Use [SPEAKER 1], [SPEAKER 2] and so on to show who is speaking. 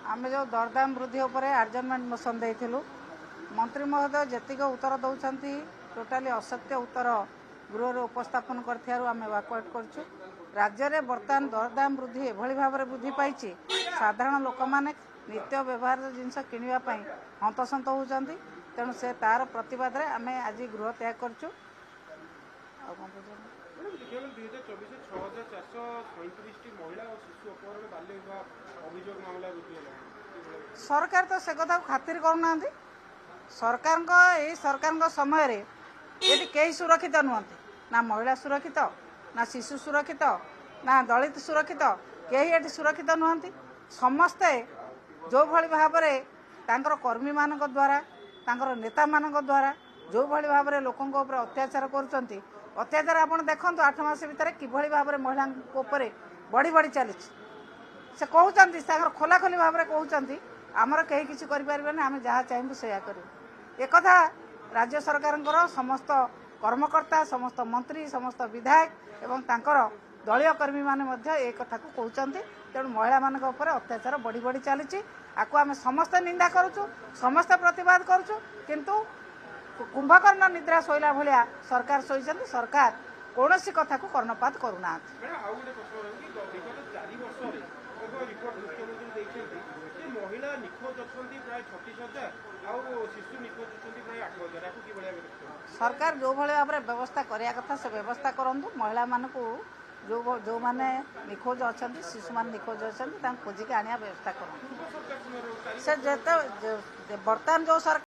[SPEAKER 1] आमे जो दरदाम वृद्धि उपरे आर्जनमेंट मोशन देइथिलु मंत्री महोदय जेतिक उत्तर दौरान टोटाली असत्य उत्तर गृह उपस्थापन करथियारु आमे वाकआउट करछु। राज्य में बर्तमान दरदाम वृद्धि एभली भाव में वृद्धि पाई साधारण लोक मैंने नित्य व्यवहार जिनस किणवाई हंतसंत होती तेणु से तार प्रतिवाद में आम आज गृह त्याग करछु। सरकार तो से कथा खातिर करूना सरकार समय ये कई सुरक्षित नुहति ना महिला सुरक्षित ना शिशु सुरक्षित ना दलित सुरक्षित कहीं ये सुरक्षित नुहति समस्ते जो भली भाव में कर्मी मान द्वारा नेता मान द्वारा जो भली भाव में लोकों ऊपर अत्याचार करुँच अत्याचार आप देखो 8 मास भितर किभली भाव में महिला बढ़ी बढ़ी चली से कहते खोला खोली भाव में कहते आमर कहीं किसी करें आम जहाँ चाहबू से करूँ एक राज्य सरकार समस्त कर्मकर्ता समस्त मंत्री समस्त विधायक एवं तांकर दलीय कर्मी माने एक कथा को कहते तेणु महिला मान अत्याचार बढ़ी बढ़ी चली आपको आम समस्त निंदा करुचु समस्त प्रतिवाद करुचु किंतु कुंभकर्ण निद्रा शोला भाया सरकार शोचती सरकार कौन सी कथा को कर्णपात करूना। सरकार जो भाई भाव में व्यवस्था करने कथा से व्यवस्था करूँ महिला मान जो मैंने निखोज अच्छा शिशु मान निखोज अच्छा खोजिक आने व्यवस्था करूँ से बर्तमान जो सरकार